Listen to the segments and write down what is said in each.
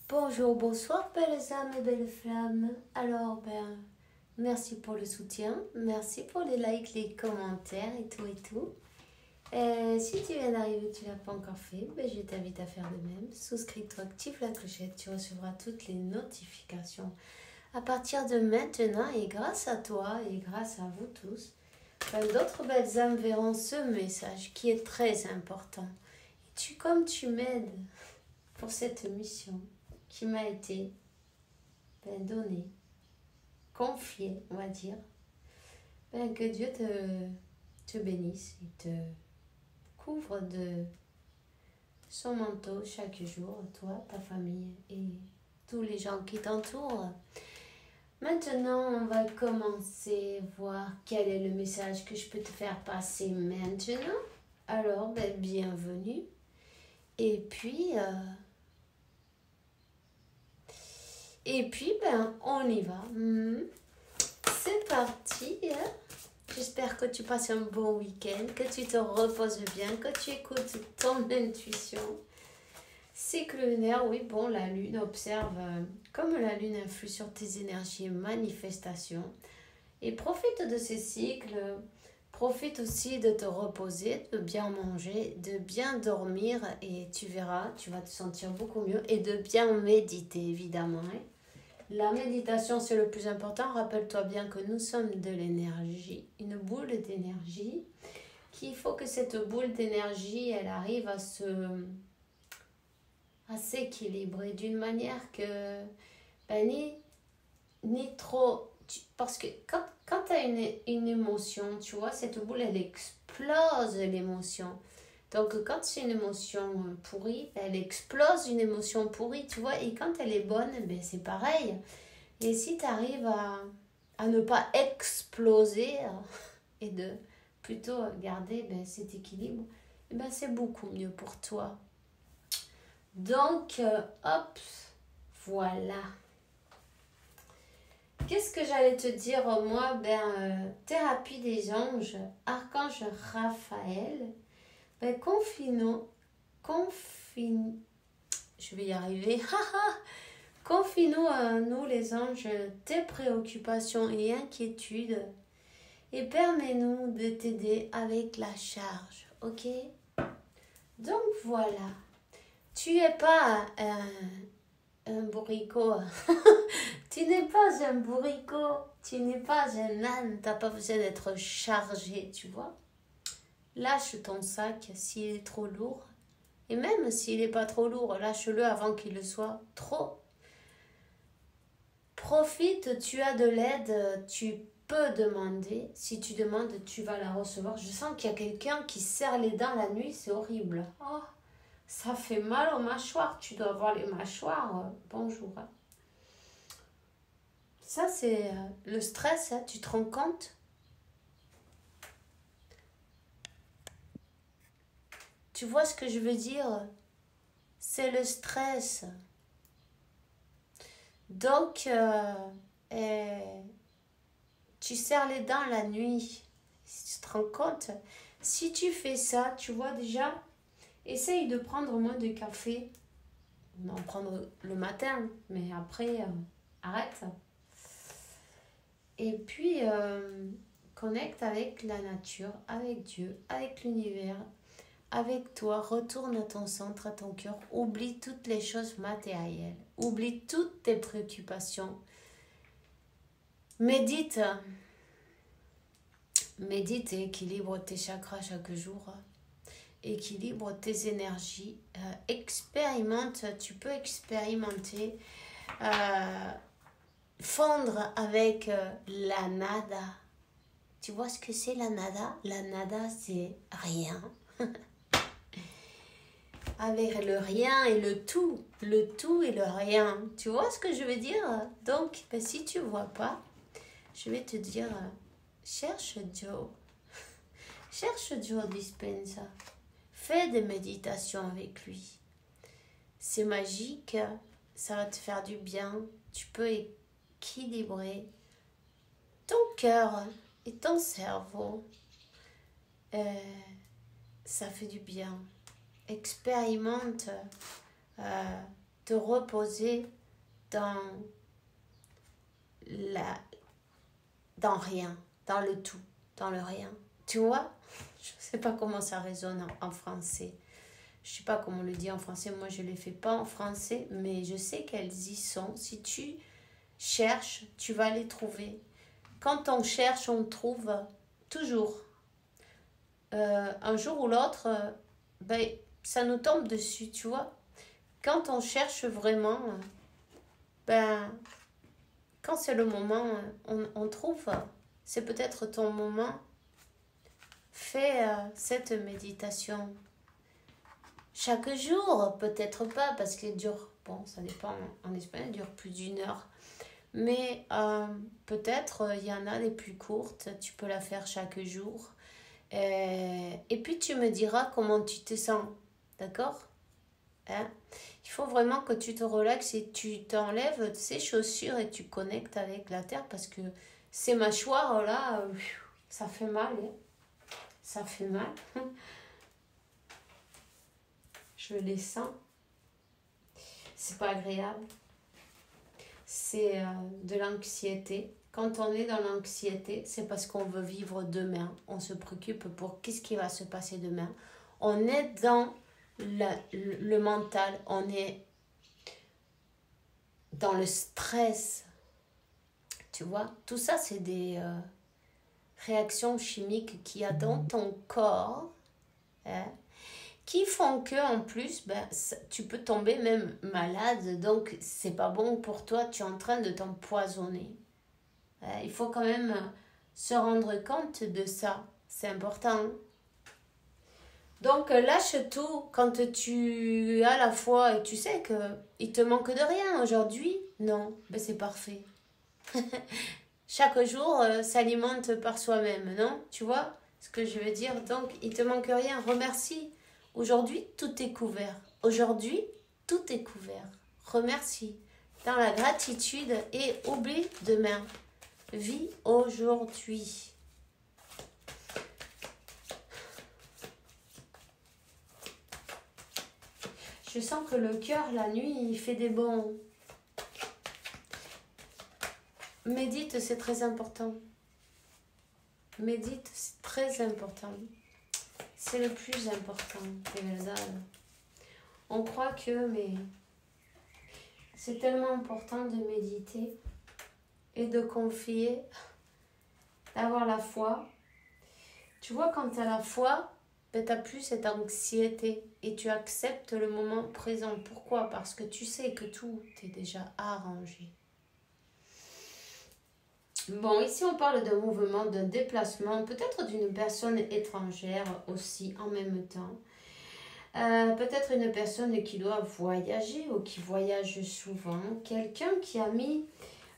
Bonjour, bonsoir, belles âmes et belles flammes. Alors, merci pour le soutien, merci pour les likes, les commentaires et tout et tout. Si tu viens d'arriver, tu ne l'as pas encore fait, je t'invite à faire de même. Souscris-toi, active la clochette, tu recevras toutes les notifications à partir de maintenant. Et grâce à toi et grâce à vous tous, d'autres belles âmes verront ce message qui est très important. Et comme tu m'aides pour cette mission qui m'a été donnée, confiée, on va dire, que Dieu te bénisse et te couvre de son manteau chaque jour, toi, ta famille et tous les gens qui t'entourent. Maintenant, on va commencer à voir quel est le message que je peux te faire passer maintenant. Alors, bienvenue. Et puis, on y va. C'est parti. J'espère que tu passes un bon week-end, que tu te reposes bien, que tu écoutes ton intuition. Cycle lunaire, oui, la lune observe comme la lune influe sur tes énergies et manifestations. Et profite de ces cycles, profite aussi de te reposer, de bien manger, de bien dormir et tu verras, tu vas te sentir beaucoup mieux et de bien méditer évidemment. La méditation, c'est le plus important. Rappelle-toi bien que nous sommes de l'énergie, une boule d'énergie, qu'il faut que cette boule d'énergie, elle arrive à s'équilibrer d'une manière que, ni trop... Parce que quand tu as une émotion, tu vois, cette boule, elle explose l'émotion. Donc, quand c'est une émotion pourrie, elle explose une émotion pourrie, tu vois. Et quand elle est bonne, c'est pareil. Et si tu arrives à ne pas exploser et de plutôt garder cet équilibre, c'est beaucoup mieux pour toi. Donc, hop, voilà. Qu'est-ce que j'allais te dire, moi? Thérapie des anges, archange Raphaël. Je vais y arriver. Confie-nous à nous les anges tes préoccupations et inquiétudes et permets-nous de t'aider avec la charge, ok? Donc voilà, tu n'es pas un bourricot, tu n'es pas un bourricot, tu n'es pas un âne, tu n'as pas besoin d'être chargé, tu vois? Lâche ton sac s'il est trop lourd. Et même s'il n'est pas trop lourd, lâche-le avant qu'il le soit trop. Profite, tu as de l'aide, tu peux demander. Si tu demandes, tu vas la recevoir. Je sens qu'il y a quelqu'un qui serre les dents la nuit, c'est horrible. Oh, ça fait mal aux mâchoires. Tu dois avoir les mâchoires. Bonjour. Ça, c'est le stress, tu te rends compte? Tu vois ce que je veux dire? C'est le stress. Donc, tu serres les dents la nuit. Si tu te rends compte? Si tu fais ça, tu vois déjà, essaye de prendre moins de café. En prendre le matin, mais après, arrête. Et puis, connecte avec la nature, avec Dieu, avec l'univers. Avec toi, retourne à ton centre, à ton cœur. Oublie toutes les choses matérielles. Oublie toutes tes préoccupations. Médite. Médite et équilibre tes chakras chaque jour. Équilibre tes énergies. Expérimente. Tu peux expérimenter. Fondre avec la nada. Tu vois ce que c'est la nada? La nada, c'est rien. Avec le rien et le tout et le rien. Tu vois ce que je veux dire? Donc, si tu ne vois pas, je vais te dire, cherche Joe. Cherche Joe Dispenza. Fais des méditations avec lui. C'est magique, ça va te faire du bien. Tu peux équilibrer ton cœur et ton cerveau. Ça fait du bien. Expérimente te reposer dans dans rien, dans le tout, dans le rien. Tu vois? Je ne sais pas comment ça résonne en français. Je ne sais pas comment on le dit en français. Moi, je ne les fais pas en français, mais je sais qu'elles y sont. Si tu cherches, tu vas les trouver. Quand on cherche, on trouve toujours. Un jour ou l'autre, ça nous tombe dessus, tu vois. Quand on cherche vraiment, quand c'est le moment, on trouve. C'est peut-être ton moment. Fais cette méditation chaque jour, peut-être pas, parce qu'elle dure, bon, ça dépend, en Espagne, elle dure plus d'1 heure. Mais peut-être, il y en a des plus courtes, tu peux la faire chaque jour. Et puis, tu me diras comment tu te sens, d'accord? Hein? Il faut vraiment que tu te relaxes et tu t'enlèves ces chaussures et tu connectes avec la terre, parce que ces mâchoires, là, ça fait mal, hein? Ça fait mal. Je les sens. C'est pas agréable. C'est de l'anxiété. Quand on est dans l'anxiété, c'est parce qu'on veut vivre demain. On se préoccupe pour qu'est-ce qui va se passer demain. On est dans le mental. On est dans le stress. Tu vois, tout ça, c'est des réactions chimiques qu'il y a dans ton corps, hein, qui font que en plus tu peux tomber même malade, donc c'est pas bon pour toi, tu es en train de t'empoisonner. Il faut quand même se rendre compte de ça, c'est important. Donc lâche tout quand tu as la foi et tu sais qu'il te manque de rien aujourd'hui. Non, c'est parfait. Chaque jour s'alimente par soi-même, non? Tu vois ce que je veux dire? Donc il te manque rien, remercie. Aujourd'hui, tout est couvert. Aujourd'hui, tout est couvert. Remercie. Dans la gratitude et oublie demain. Vis aujourd'hui. Je sens que le cœur, la nuit, il fait des bonds. Médite, c'est très important. Médite, c'est très important. C'est le plus important, on croit que, mais c'est tellement important de méditer et de confier, d'avoir la foi. Tu vois, quand tu as la foi, tu n'as plus cette anxiété et tu acceptes le moment présent. Pourquoi? Parce que tu sais que tout est déjà arrangé. Bon, ici on parle d'un mouvement, d'un déplacement, peut-être d'une personne étrangère aussi en même temps. Peut-être une personne qui doit voyager ou qui voyage souvent. Quelqu'un qui a mis...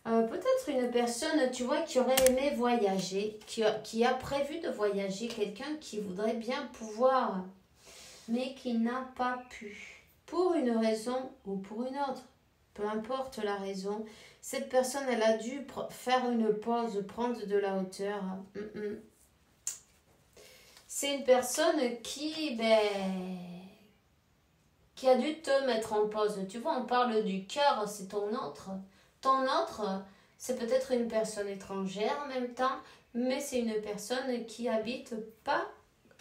peut-être une personne, tu vois, qui aurait aimé voyager, qui a prévu de voyager. Quelqu'un qui voudrait bien pouvoir, mais qui n'a pas pu. Pour une raison ou pour une autre. Peu importe la raison. Cette personne, elle a dû faire une pause, prendre de la hauteur. C'est une personne qui a dû te mettre en pause. Tu vois, on parle du cœur, c'est ton autre. Ton autre, c'est peut-être une personne étrangère en même temps, mais c'est une personne qui habite pas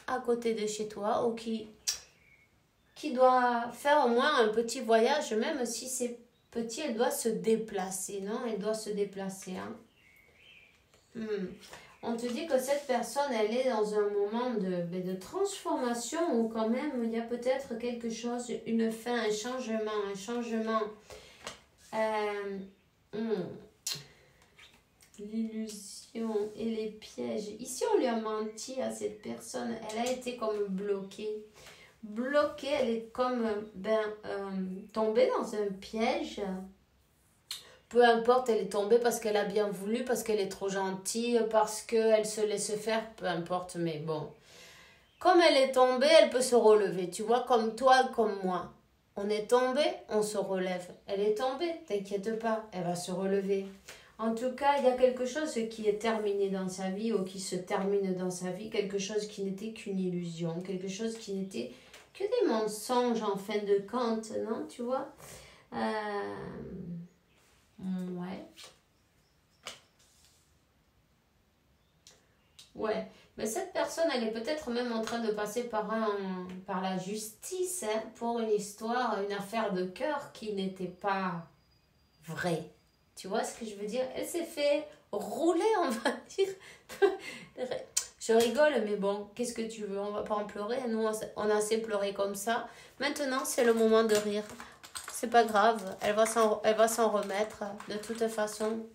à côté de chez toi ou qui doit faire au moins un petit voyage, même si c'est petit, elle doit se déplacer, non? Elle doit se déplacer, hein? On te dit que cette personne, elle est dans un moment de transformation où quand même, il y a peut-être quelque chose, une fin, un changement. L'illusion et les pièges. Ici, on lui a menti à cette personne. Elle a été comme bloquée. Elle est comme tombée dans un piège. Peu importe, elle est tombée parce qu'elle a bien voulu, parce qu'elle est trop gentille, parce qu'elle se laisse faire, peu importe, mais bon. Comme elle est tombée, elle peut se relever, tu vois, comme toi, comme moi. On est tombé, on se relève. Elle est tombée, t'inquiète pas, elle va se relever. En tout cas, il y a quelque chose qui est terminé dans sa vie ou qui se termine dans sa vie, quelque chose qui n'était qu'une illusion, quelque chose qui n'était que des mensonges en fin de compte, non, tu vois? Ouais. Ouais. Mais cette personne, elle est peut-être même en train de passer par la justice hein, pour une histoire, une affaire de cœur qui n'était pas vraie. Tu vois ce que je veux dire? Elle s'est fait rouler, on va dire. Je rigole, mais bon, qu'est-ce que tu veux? On va pas en pleurer. Nous, on a assez pleuré comme ça. Maintenant, c'est le moment de rire. C'est pas grave. Elle va s'en remettre. De toute façon,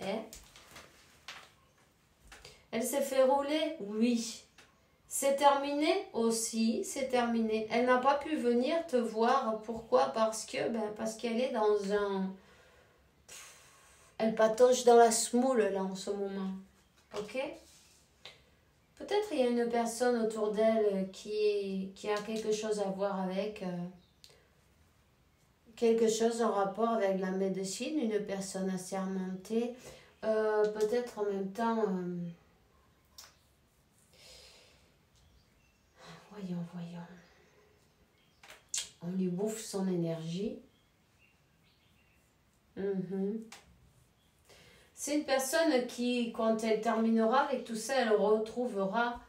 elle s'est fait rouler? Oui. C'est terminé aussi, c'est terminé. Elle n'a pas pu venir te voir. Pourquoi? Parce qu'elle est dans un... Elle patauge dans la smoule là en ce moment. Ok? Peut-être il y a une personne autour d'elle qui a quelque chose à voir avec... quelque chose en rapport avec la médecine, une personne assermentée. Peut-être en même temps... voyons. On lui bouffe son énergie. C'est une personne qui, quand elle terminera avec tout ça, elle retrouvera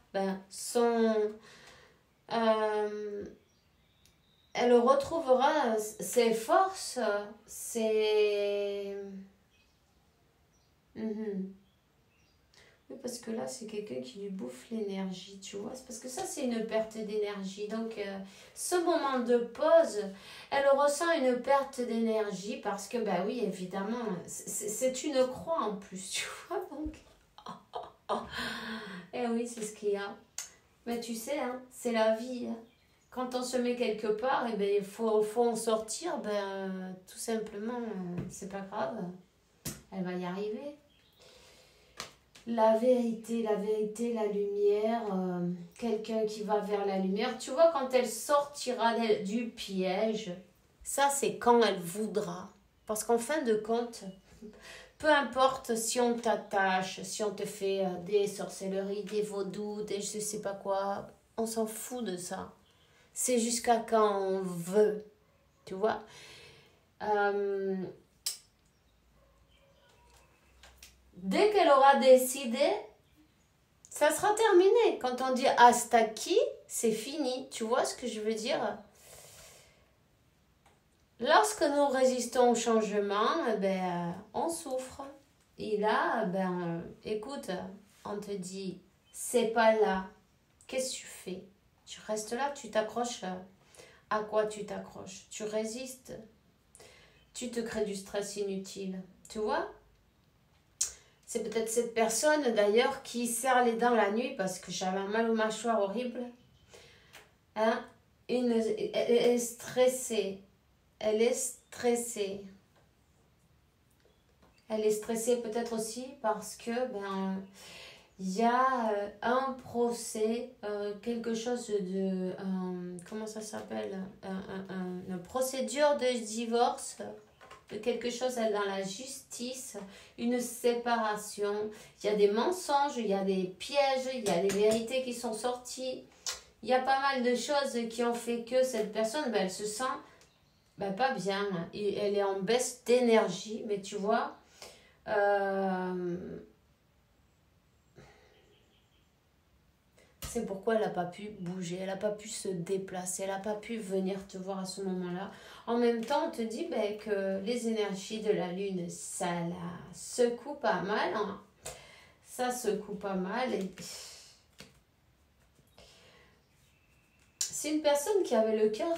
elle retrouvera ses forces, ses... Oui, parce que là, c'est quelqu'un qui lui bouffe l'énergie, tu vois. C'est parce que ça, c'est une perte d'énergie. Donc, ce moment de pause, elle ressent une perte d'énergie parce que, bah oui, évidemment, c'est une croix en plus, tu vois. Donc, eh oui, c'est ce qu'il y a. Mais tu sais, hein, c'est la vie. Hein. Quand on se met quelque part, eh ben, il faut en sortir. Tout simplement, c'est pas grave. Elle va y arriver. La vérité, la lumière, quelqu'un qui va vers la lumière. Tu vois, quand elle sortira du piège, ça c'est quand elle voudra. Parce qu'en fin de compte, peu importe si on t'attache, si on te fait des sorcelleries, des vaudous, des je sais pas quoi, on s'en fout de ça. C'est jusqu'à quand on veut, tu vois. Dès qu'elle aura décidé, ça sera terminé. Quand on dit hasta qui, c'est fini. Tu vois ce que je veux dire? Lorsque nous résistons au changement, on souffre. Et là, écoute, on te dit, c'est pas là. Qu'est-ce que tu fais? Tu restes là, tu t'accroches. À quoi tu t'accroches? Tu résistes. Tu te crées du stress inutile. Tu vois? C'est peut-être cette personne d'ailleurs qui serre les dents la nuit parce que j'avais un mal aux mâchoires horrible. Hein? Elle est stressée. Elle est stressée. Elle est stressée peut-être aussi parce que il y a un procès, quelque chose de... comment ça s'appelle? Une procédure de divorce, de quelque chose dans la justice, une séparation. Il y a des mensonges, il y a des pièges, il y a des vérités qui sont sorties. Il y a pas mal de choses qui ont fait que cette personne, elle se sent pas bien. Et elle est en baisse d'énergie, mais tu vois... c'est pourquoi elle n'a pas pu bouger, elle n'a pas pu se déplacer, elle n'a pas pu venir te voir à ce moment-là. En même temps, on te dit que les énergies de la lune, ça la secoue pas mal. Hein. Ça secoue pas mal. Et... c'est une personne qui avait le cœur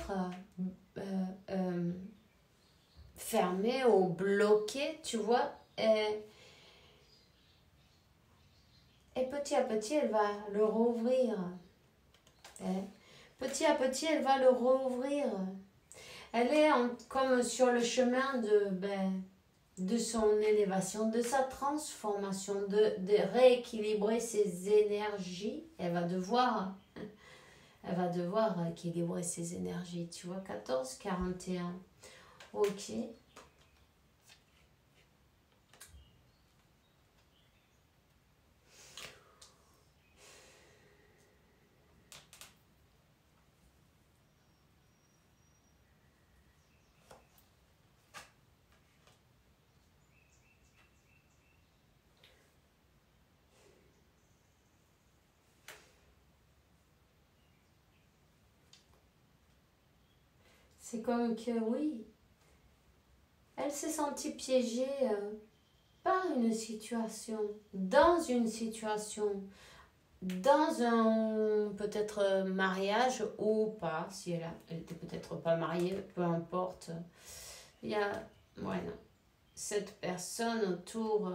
fermé ou bloqué, tu vois. Et petit à petit, elle va le rouvrir. Petit à petit, elle va le rouvrir. Elle est comme sur le chemin de son élévation, de sa transformation, de rééquilibrer ses énergies. Elle va devoir équilibrer ses énergies. Tu vois, 14, 41. Ok. C'est comme que, oui, elle s'est sentie piégée par une situation, dans un peut-être mariage ou pas, si elle était peut-être pas mariée, peu importe. Il y a, ouais, non, cette personne autour,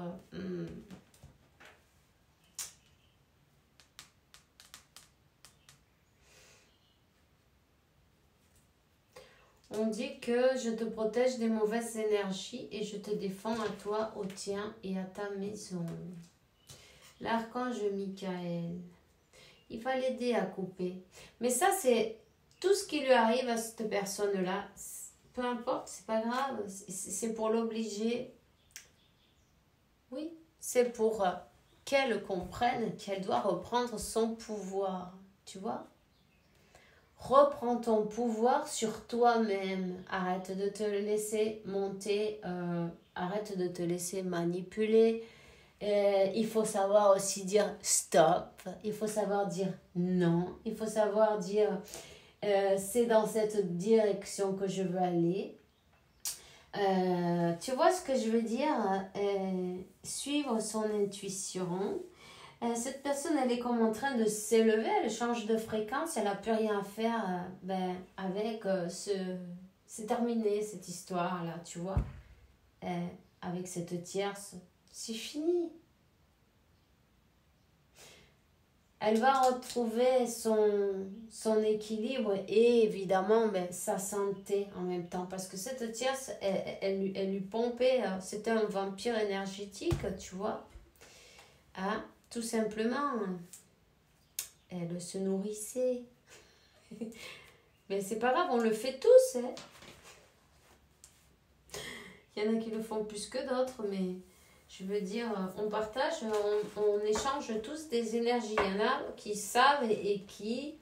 on dit que je te protège des mauvaises énergies et je te défends à toi, au tien et à ta maison. L'archange Michael. Il va l'aider à couper. Mais ça, c'est tout ce qui lui arrive à cette personne-là. Peu importe, c'est pas grave. C'est pour l'obliger. Oui, c'est pour qu'elle comprenne qu'elle doit reprendre son pouvoir. Tu vois? Reprends ton pouvoir sur toi-même. Arrête de te laisser monter. Arrête de te laisser manipuler. Il faut savoir aussi dire stop. Il faut savoir dire non. Il faut savoir dire c'est dans cette direction que je veux aller. Tu vois ce que je veux dire? Suivre son intuition. Cette personne, elle est comme en train de s'élever, elle change de fréquence, elle n'a plus rien à faire avec c'est terminé cette histoire-là, tu vois. Avec cette tierce, c'est fini. Elle va retrouver son équilibre et évidemment sa santé en même temps. Parce que cette tierce, elle lui pompait, c'était un vampire énergétique, tu vois. Hein? Tout simplement, elle se nourrissait. Mais c'est pas grave, on le fait tous. Hein. Il y en a qui le font plus que d'autres, mais je veux dire, on partage, on échange tous des énergies. Il y en a qui savent et qui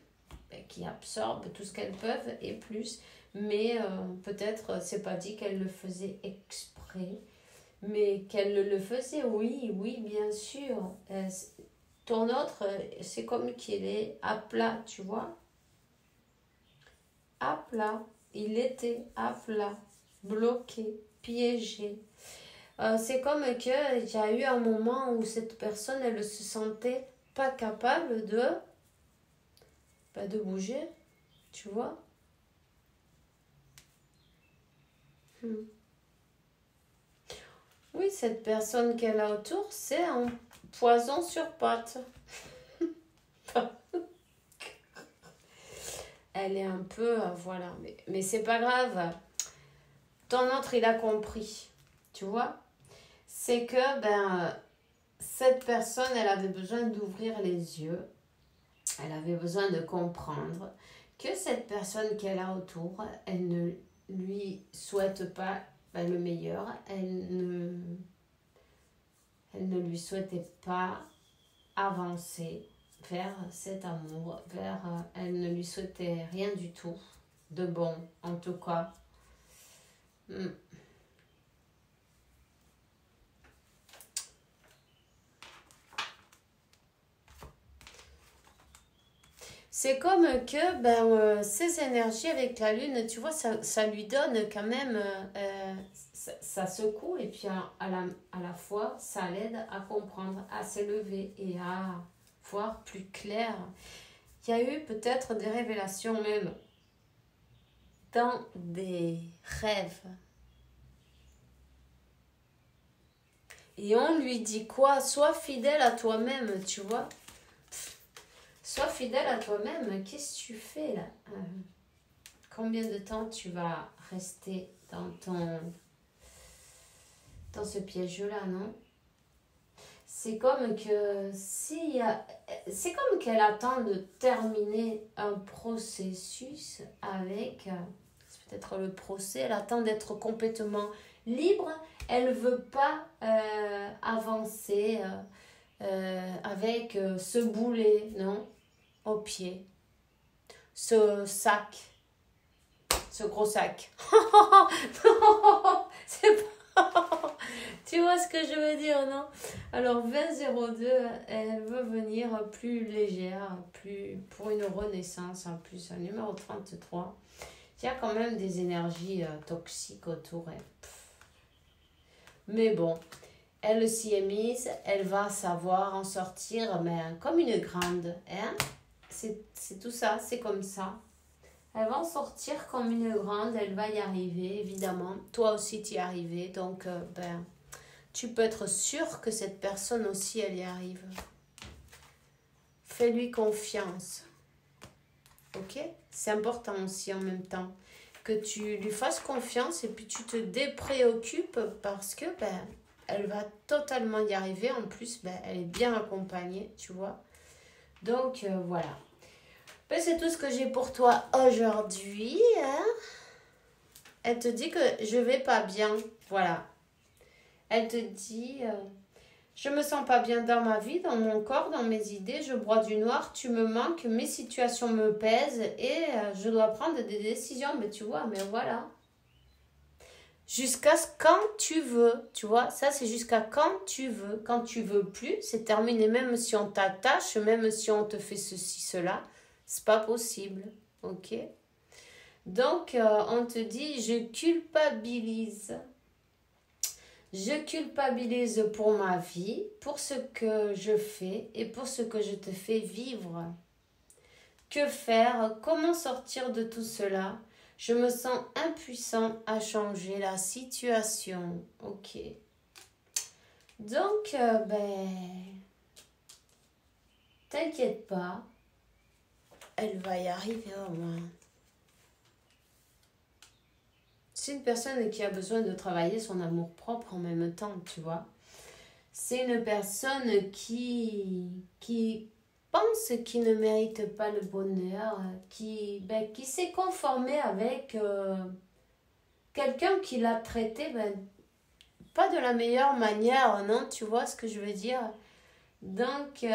absorbent tout ce qu'elles peuvent et plus. Mais peut-être, c'est pas dit qu'elles le faisaient exprès. Mais qu'elle le faisait, oui, bien sûr. Ton autre, c'est comme qu'il est à plat, tu vois. À plat. Il était à plat, bloqué, piégé. C'est comme qu'il y a eu un moment où cette personne, elle se sentait pas capable de bouger, tu vois. Oui, cette personne qu'elle a autour, c'est un poison sur pattes. Elle est un peu, voilà, mais c'est pas grave. Ton autre, il a compris, tu vois. C'est que, cette personne, elle avait besoin d'ouvrir les yeux. Elle avait besoin de comprendre que cette personne qu'elle a autour, elle ne lui souhaite pas le meilleur. Elle ne lui souhaitait pas avancer vers cet amour, elle ne lui souhaitait rien du tout de bon, en tout cas. C'est comme que ces énergies avec la lune, tu vois, ça lui donne quand même, ça secoue et puis à la fois, ça l'aide à comprendre, à s'élever et à voir plus clair. Il y a eu peut-être des révélations même dans des rêves. Et on lui dit quoi? Sois fidèle à toi-même, tu vois. Sois fidèle à toi-même. Qu'est-ce que tu fais là? Combien de temps tu vas rester dans ce piège-là, non? C'est comme que c'est comme qu'elle attend de terminer un processus avec, c'est peut-être le procès, elle attend d'être complètement libre. Elle veut pas avancer avec ce boulet, non? Au pied. Ce sac. Ce gros sac. C'est pas... Tu vois ce que je veux dire, non? Alors 2002, elle veut venir plus légère, plus pour une renaissance en plus, un numéro 33. Il y a quand même des énergies toxiques autour. Mais bon, elle s'y est mise, elle va savoir en sortir, mais comme une grande. Hein? C'est tout ça, c'est comme ça. Elle va en sortir comme une grande, elle va y arriver, évidemment. Toi aussi, tu y es arrivé, donc tu peux être sûr que cette personne aussi, elle y arrive. Fais-lui confiance. Ok? C'est important aussi en même temps que tu lui fasses confiance et puis tu te dépréoccupes parce que elle va totalement y arriver. En plus, elle est bien accompagnée, tu vois. Donc, voilà. C'est tout ce que j'ai pour toi aujourd'hui. Hein? Elle te dit que je vais pas bien. Voilà. Elle te dit, je me sens pas bien dans ma vie, dans mon corps, dans mes idées. Je broie du noir, tu me manques, mes situations me pèsent et je dois prendre des décisions. Mais tu vois, mais voilà. Jusqu'à quand tu veux, tu vois, ça c'est jusqu'à quand tu veux. Quand tu veux plus, c'est terminé. Même si on t'attache, même si on te fait ceci, cela, c'est pas possible, ok? Donc on te dit, je culpabilise. Je culpabilise pour ma vie, pour ce que je fais et pour ce que je te fais vivre. Que faire? Comment sortir de tout cela? Je me sens impuissant à changer la situation. Ok. Donc, t'inquiète pas. Elle va y arriver au moins. C'est une personne qui a besoin de travailler son amour-propre en même temps, tu vois. C'est une personne qui pense qu'il ne mérite pas le bonheur, qui s'est conformé avec quelqu'un qui l'a traité pas de la meilleure manière, non, tu vois ce que je veux dire? Donc,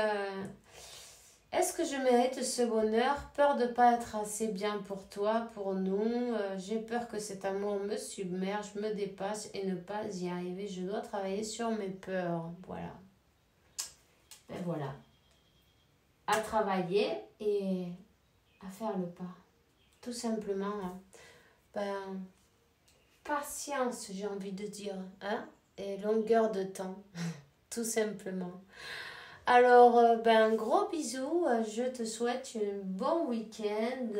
est-ce que je mérite ce bonheur? Peur de ne pas être assez bien pour toi, pour nous. J'ai peur que cet amour me submerge, me dépasse et ne pas y arriver. Je dois travailler sur mes peurs. Voilà. Voilà. À travailler et à faire le pas. Tout simplement. Patience, j'ai envie de dire. Hein? Et longueur de temps. Tout simplement. Alors, un gros bisou. Je te souhaite un bon week-end.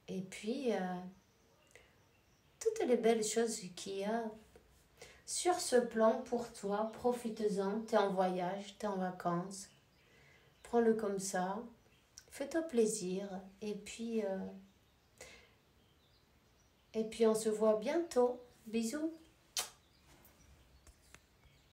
Et puis, toutes les belles choses qu'il y a sur ce plan pour toi. Profite-en. T'es en voyage, t'es en vacances. Prends-le comme ça. Fais-toi plaisir. Et puis, on se voit bientôt. Bisous.